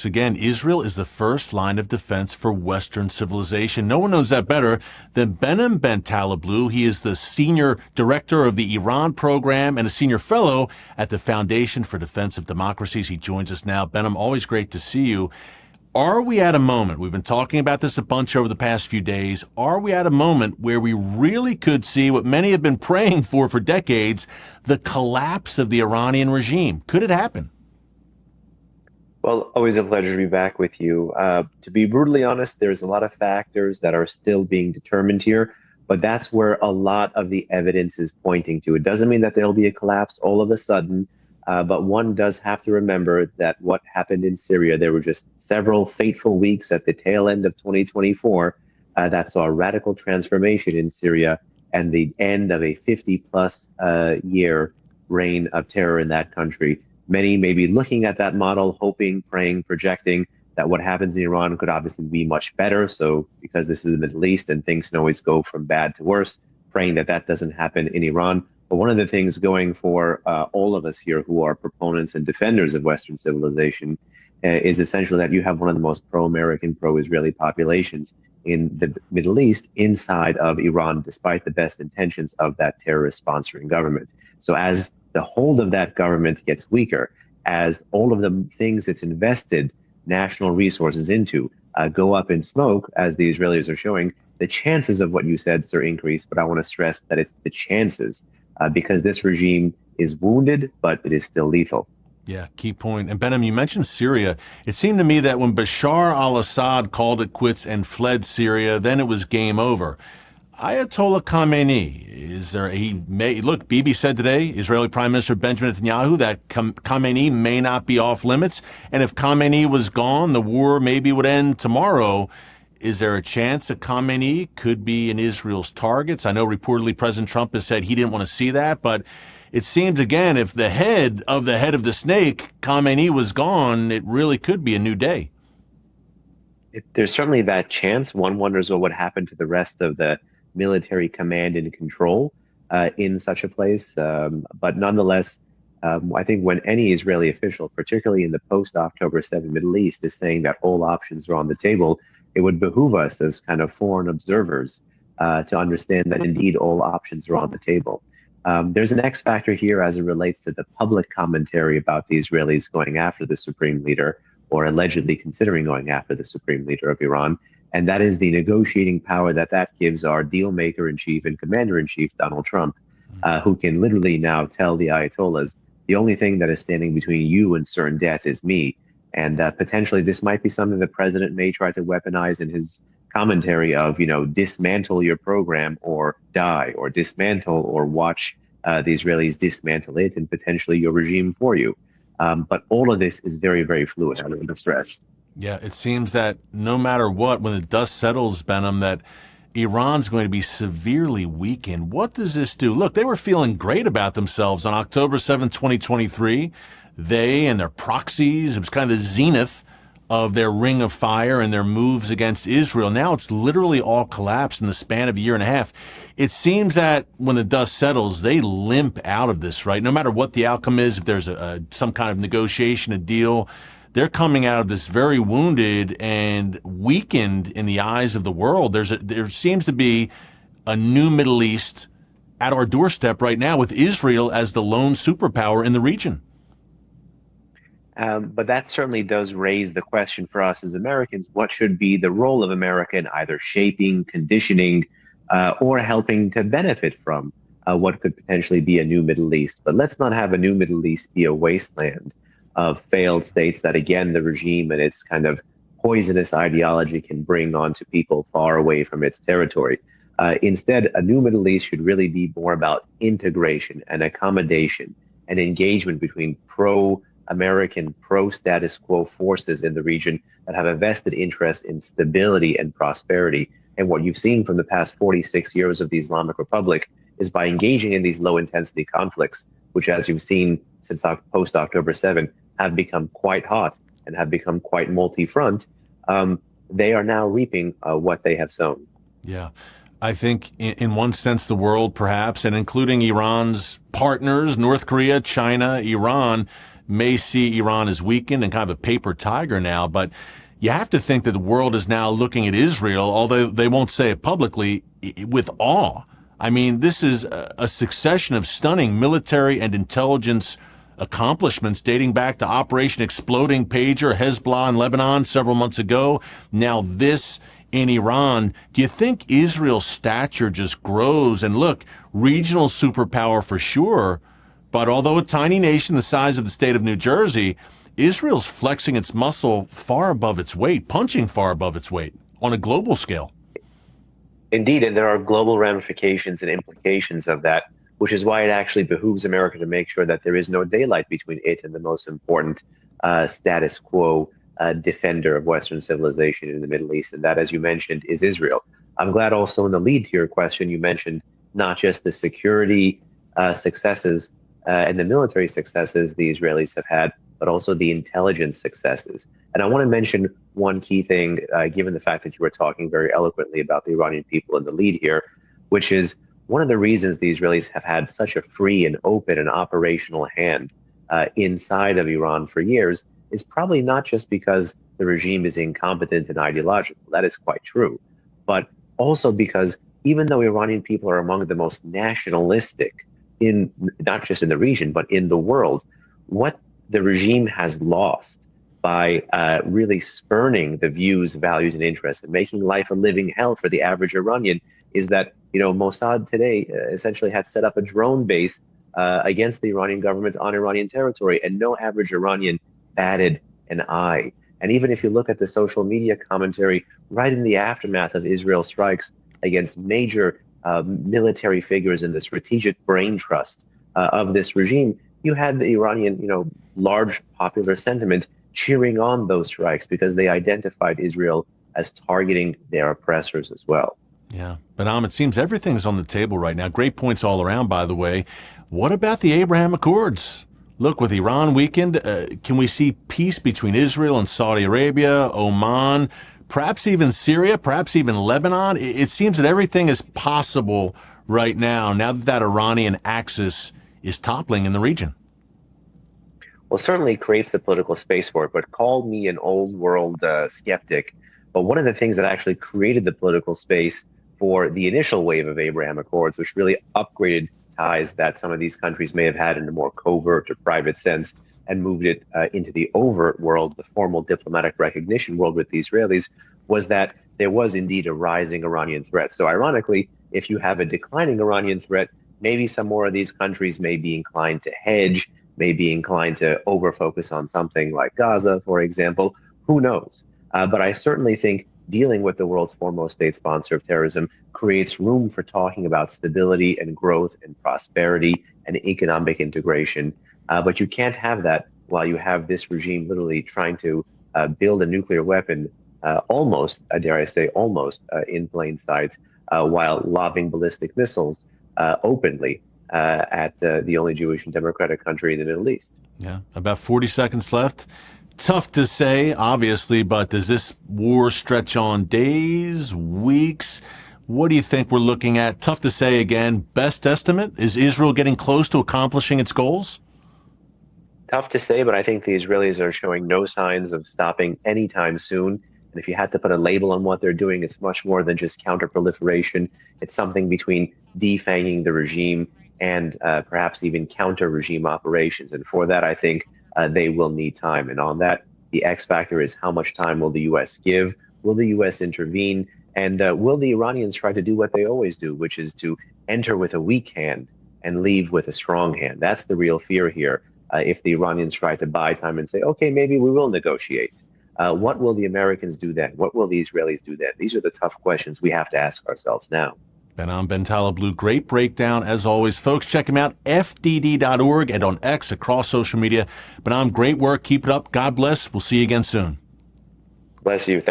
Again, Israel is the first line of defense for Western civilization. No one knows that better than Behnam Ben Taleblu. He is the senior director of the Iran program and a senior fellow at the Foundation for Defense of Democracies. He joins us now. Behnam, always great to see you. Are we at a moment, we've been talking about this a bunch over the past few days, are we at a moment where we really could see what many have been praying for decades, the collapse of the Iranian regime? Could it happen? Well, always a pleasure to be back with you. To be brutally honest, there's a lot of factors that are still being determined here, but that's where a lot of the evidence is pointing to. It doesn't mean that there'll be a collapse all of a sudden, but one does have to remember that what happened in Syria, there were just several fateful weeks at the tail end of 2024 that saw a radical transformation in Syria and the end of a 50-plus year reign of terror in that country. Many may be looking at that model, hoping, praying, projecting that what happens in Iran could obviously be much better. So because this is the Middle East and things can always go from bad to worse, praying that that doesn't happen in Iran. But one of the things going for all of us here who are proponents and defenders of Western civilization is essentially that you have one of the most pro-American, pro-Israeli populations in the Middle East inside of Iran, despite the best intentions of that terrorist sponsoring government. So as the hold of that government gets weaker, as all of the things it's invested national resources into go up in smoke, as the Israelis are showing, the chances of what you said, sir, increase. But I want to stress that it's the chances because this regime is wounded, but it is still lethal. Yeah, key point. And Behnam, you mentioned Syria. It seemed to me that when Bashar al-Assad called it quits and fled Syria, then it was game over. Ayatollah Khamenei, look, Bibi said today, Israeli Prime Minister Benjamin Netanyahu, that Khamenei may not be off limits. And if Khamenei was gone, the war maybe would end tomorrow. Is there a chance that Khamenei could be in Israel's targets? I know reportedly President Trump has said he didn't want to see that, but it seems, again, if the head of the snake, Khamenei, was gone, it really could be a new day. There's certainly that chance. One wonders what would happen to the rest of the military command and control in such a place. But nonetheless, I think when any Israeli official, particularly in the post-October 7 Middle East, is saying that all options are on the table, it would behoove us as kind of foreign observers to understand that indeed all options are on the table. There's an X factor here as it relates to the public commentary about the Israelis going after the supreme leader or allegedly considering going after the supreme leader of Iran. And that is the negotiating power that gives our deal maker in chief and commander in chief, Donald Trump, who can literally now tell the Ayatollahs, the only thing that is standing between you and certain death is me. And potentially this might be something the president may try to weaponize in his commentary of, dismantle your program or die, or dismantle or watch the Israelis dismantle it and potentially your regime for you. But all of this is very, very fluid under stress. Yeah, it seems that no matter what, when the dust settles, Behnam, that Iran's going to be severely weakened. What does this do? Look, they were feeling great about themselves on October 7th, 2023. They and their proxies, it was kind of the zenith of their ring of fire and their moves against Israel. Now it's literally all collapsed in the span of a year and a half. It seems that when the dust settles, they limp out of this, right? No matter what the outcome is, if there's some kind of negotiation, a deal, they're coming out of this very wounded and weakened in the eyes of the world. There seems to be a new Middle East at our doorstep right now with Israel as the lone superpower in the region. But that certainly does raise the question for us as Americans, what should be the role of America in either shaping, conditioning, or helping to benefit from what could potentially be a new Middle East. But let's not have a new Middle East be a wasteland of failed states that, again, the regime and its kind of poisonous ideology can bring onto people far away from its territory. Instead, a new Middle East should really be more about integration and accommodation and engagement between pro-American, pro-status quo forces in the region that have a vested interest in stability and prosperity. And what you've seen from the past 46 years of the Islamic Republic is by engaging in these low-intensity conflicts, which, as you've seen since post-October 7, have become quite hot and have become quite multi-front, they are now reaping what they have sown. Yeah. I think in one sense, the world perhaps, and including Iran's partners, North Korea, China, Iran, may see Iran as weakened and kind of a paper tiger now, but you have to think that the world is now looking at Israel, although they won't say it publicly, with awe. I mean, this is a succession of stunning military and intelligence accomplishments dating back to Operation Exploding Pager, Hezbollah in Lebanon several months ago. Now this in Iran. Do you think Israel's stature just grows? And look, regional superpower for sure, but although a tiny nation the size of the state of New Jersey, Israel's flexing its muscle far above its weight, punching far above its weight on a global scale. Indeed, and there are global ramifications and implications of that, which is why it actually behooves America to make sure that there is no daylight between it and the most important status quo defender of Western civilization in the Middle East. And that, as you mentioned, is Israel. I'm glad also in the lead to your question, you mentioned not just the security successes and the military successes the Israelis have had, but also the intelligence successes. And I want to mention one key thing, given the fact that you were talking very eloquently about the Iranian people in the lead here, which is one of the reasons the Israelis have had such a free and open and operational hand inside of Iran for years is probably not just because the regime is incompetent and ideological. That is quite true. But also because even though Iranian people are among the most nationalistic in not just in the region, but in the world, what the regime has lost by really spurning the views, values, and interests and making life a living hell for the average Iranian is that, Mossad today essentially had set up a drone base against the Iranian government on Iranian territory, and no average Iranian batted an eye. And even if you look at the social media commentary right in the aftermath of Israel strikes against major military figures in the strategic brain trust of this regime, you had the Iranian, large popular sentiment cheering on those strikes because they identified Israel as targeting their oppressors as well. Yeah. But it seems everything's on the table right now. Great points all around, by the way. What about the Abraham Accords? Look, with Iran weakened, can we see peace between Israel and Saudi Arabia, Oman, perhaps even Syria, perhaps even Lebanon? It seems that everything is possible right now that Iranian axis is toppling in the region. Well, certainly creates the political space for it, but call me an old world skeptic. But one of the things that actually created the political space for the initial wave of Abraham Accords, which really upgraded ties that some of these countries may have had in a more covert or private sense and moved it into the overt world, the formal diplomatic recognition world with the Israelis, was that there was indeed a rising Iranian threat. So ironically, if you have a declining Iranian threat, maybe some more of these countries may be inclined to hedge, may be inclined to over-focus on something like Gaza, for example. Who knows? But I certainly think dealing with the world's foremost state sponsor of terrorism creates room for talking about stability and growth and prosperity and economic integration. But you can't have that while you have this regime literally trying to build a nuclear weapon almost, dare I say, almost in plain sight, while lobbing ballistic missiles openly at the only Jewish and democratic country in the Middle East. Yeah, about 40 seconds left. Tough to say, obviously, but does this war stretch on days, weeks? What do you think we're looking at? Tough to say again. Best estimate, is Israel getting close to accomplishing its goals? Tough to say, but I think the Israelis are showing no signs of stopping anytime soon. And if you had to put a label on what they're doing, it's much more than just counter-proliferation. It's something between defanging the regime and perhaps even counter-regime operations. And for that, I think they will need time. And on that, the X factor is how much time will the U.S. give? Will the U.S. intervene? And will the Iranians try to do what they always do, which is to enter with a weak hand and leave with a strong hand? That's the real fear here. If the Iranians try to buy time and say, okay, maybe we will negotiate. What will the Americans do then? What will the Israelis do then? These are the tough questions we have to ask ourselves now. Behnam Ben Taleblu, great breakdown as always. Folks, check him out, fdd.org, and on X across social media. Behnam, great work. Keep it up. God bless. We'll see you again soon. Bless you.